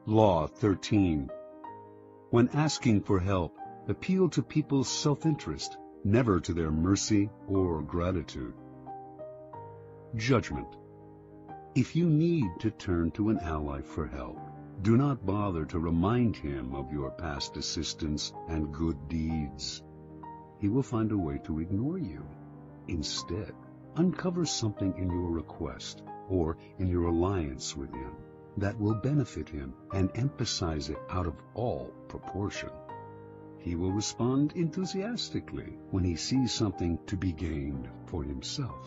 Law 13. When asking for help, appeal to people's self-interest, never to their mercy or gratitude. Judgment. If you need to turn to an ally for help, do not bother to remind him of your past assistance and good deeds. He will find a way to ignore you. Instead, uncover something in your request or in your alliance with him that will benefit him and emphasize it out of all proportion. He will respond enthusiastically when he sees something to be gained for himself.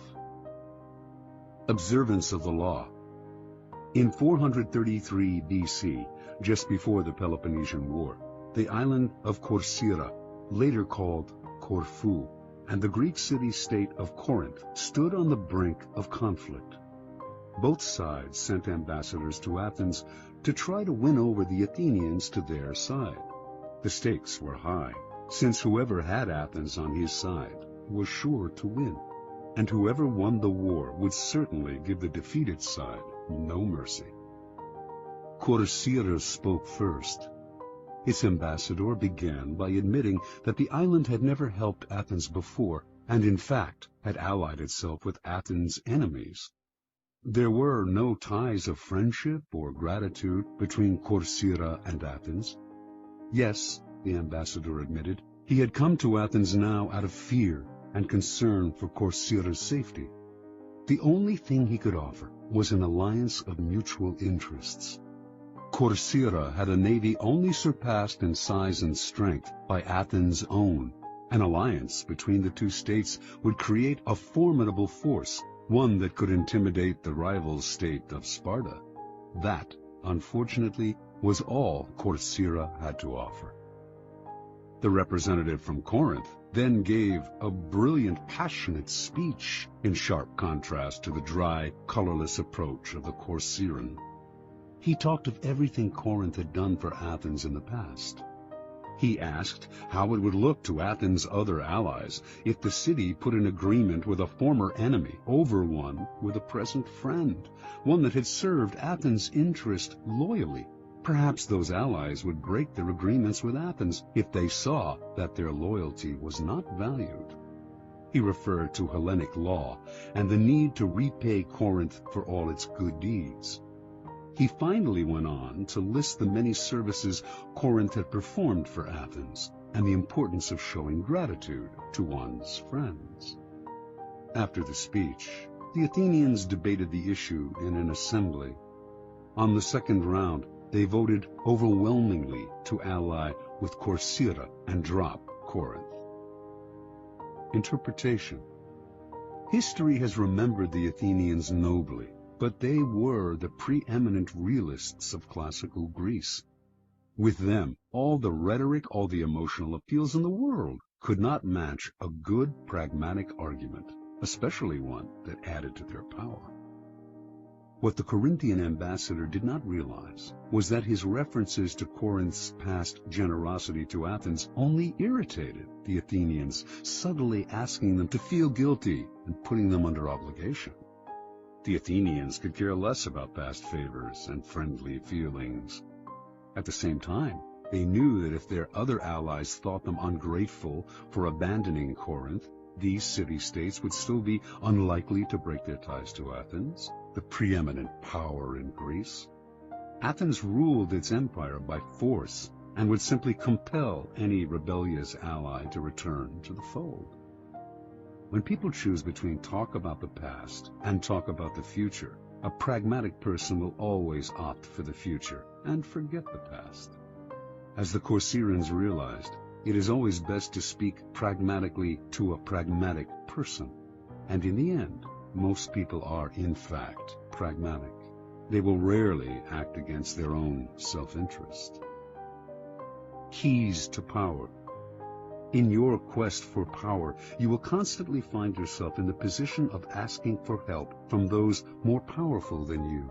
Observance of the law. In 433 BC, just before the Peloponnesian War, the island of Corcyra, later called Corfu, and the Greek city-state of Corinth stood on the brink of conflict. Both sides sent ambassadors to Athens to try to win over the Athenians to their side. The stakes were high, since whoever had Athens on his side was sure to win, and whoever won the war would certainly give the defeated side no mercy. Corcyra spoke first. Its ambassador began by admitting that the island had never helped Athens before, and in fact had allied itself with Athens' enemies. There were no ties of friendship or gratitude between Corcyra and Athens. Yes, the ambassador admitted, he had come to Athens now out of fear and concern for Corcyra's safety. The only thing he could offer was an alliance of mutual interests. Corcyra had a navy only surpassed in size and strength by Athens' own. An alliance between the two states would create a formidable force, one that could intimidate the rival state of Sparta. That, unfortunately, was all Corcyra had to offer. The representative from Corinth then gave a brilliant, passionate speech in sharp contrast to the dry, colorless approach of the Corcyran. He talked of everything Corinth had done for Athens in the past. He asked how it would look to Athens' other allies if the city put an agreement with a former enemy over one with a present friend, one that had served Athens' interest loyally. Perhaps those allies would break their agreements with Athens if they saw that their loyalty was not valued. He referred to Hellenic law and the need to repay Corinth for all its good deeds. He finally went on to list the many services Corinth had performed for Athens and the importance of showing gratitude to one's friends. After the speech, the Athenians debated the issue in an assembly. On the second round, they voted overwhelmingly to ally with Corcyra and drop Corinth. Interpretation. History has remembered the Athenians nobly, but they were the preeminent realists of classical Greece. With them, all the rhetoric, all the emotional appeals in the world could not match a good, pragmatic argument, especially one that added to their power. What the Corinthian ambassador did not realize was that his references to Corinth's past generosity to Athens only irritated the Athenians, subtly asking them to feel guilty and putting them under obligation. The Athenians could care less about past favors and friendly feelings. At the same time, they knew that if their other allies thought them ungrateful for abandoning Corinth, these city-states would still be unlikely to break their ties to Athens, the preeminent power in Greece. Athens ruled its empire by force and would simply compel any rebellious ally to return to the fold. When people choose between talk about the past and talk about the future, a pragmatic person will always opt for the future and forget the past. As the Corcyrans realized, it is always best to speak pragmatically to a pragmatic person. And in the end, most people are, in fact, pragmatic. They will rarely act against their own self-interest. Keys to power. In your quest for power, you will constantly find yourself in the position of asking for help from those more powerful than you.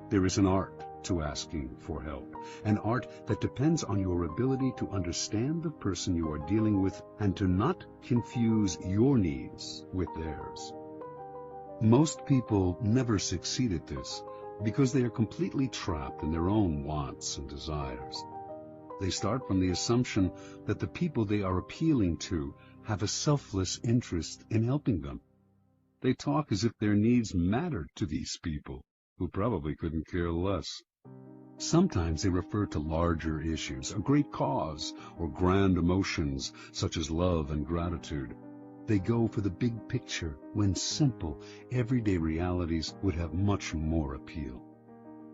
There is an art to asking for help, an art that depends on your ability to understand the person you are dealing with and to not confuse your needs with theirs. Most people never succeed at this because they are completely trapped in their own wants and desires. They start from the assumption that the people they are appealing to have a selfless interest in helping them. They talk as if their needs mattered to these people, who probably couldn't care less. Sometimes they refer to larger issues, a great cause, or grand emotions such as love and gratitude. They go for the big picture when simple, everyday realities would have much more appeal.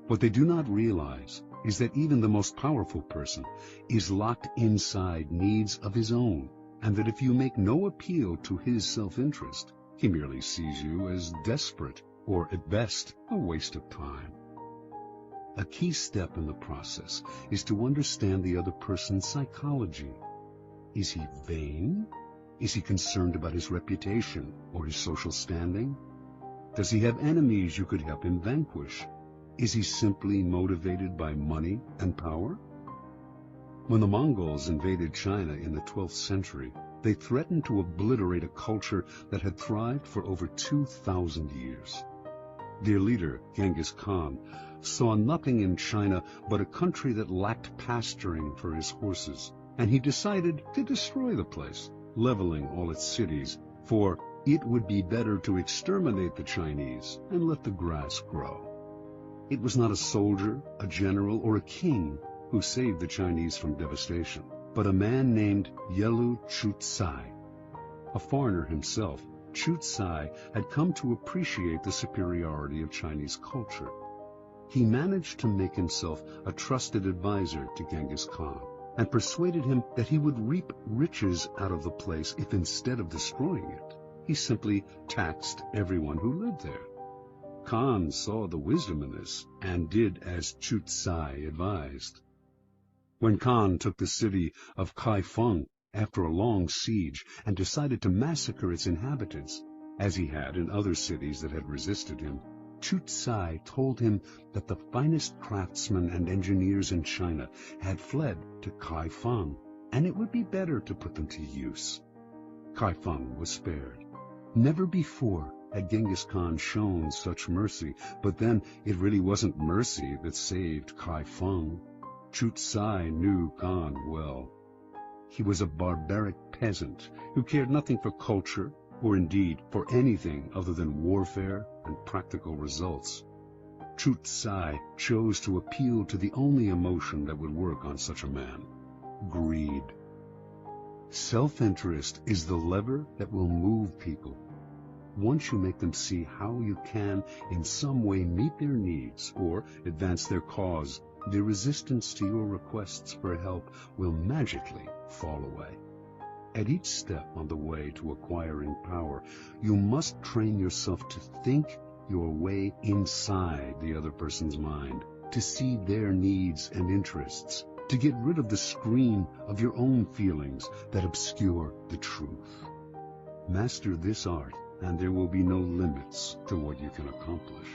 What they do not realize is that even the most powerful person is locked inside needs of his own, and that if you make no appeal to his self-interest, he merely sees you as desperate, or at best, a waste of time. A key step in the process is to understand the other person's psychology. Is he vain? Is he concerned about his reputation or his social standing? Does he have enemies you could help him vanquish? Is he simply motivated by money and power? When the Mongols invaded China in the 12th century, they threatened to obliterate a culture that had thrived for over 2,000 years. Their leader, Genghis Khan, saw nothing in China but a country that lacked pasturing for his horses, and he decided to destroy the place, leveling all its cities, for it would be better to exterminate the Chinese and let the grass grow. It was not a soldier, a general, or a king who saved the Chinese from devastation, but a man named Yelu Chutsai. A foreigner himself, Chutsai had come to appreciate the superiority of Chinese culture. He managed to make himself a trusted advisor to Genghis Khan and persuaded him that he would reap riches out of the place if instead of destroying it, he simply taxed everyone who lived there. Khan saw the wisdom in this and did as Chutsai advised. When Khan took the city of Kaifeng after a long siege and decided to massacre its inhabitants, as he had in other cities that had resisted him, Chutsai told him that the finest craftsmen and engineers in China had fled to Kaifeng, and it would be better to put them to use. Kaifeng was spared. Never before had Genghis Khan shown such mercy, but then it really wasn't mercy that saved Kaifeng. Chutsai knew Khan well. He was a barbaric peasant who cared nothing for culture, or indeed for anything other than warfare and practical results. Chutsai chose to appeal to the only emotion that would work on such a man: greed. Self-interest is the lever that will move people. Once you make them see how you can in some way meet their needs or advance their cause, their resistance to your requests for help will magically fall away. At each step on the way to acquiring power, you must train yourself to think your way inside the other person's mind, to see their needs and interests, to get rid of the screen of your own feelings that obscure the truth. Master this art, and there will be no limits to what you can accomplish.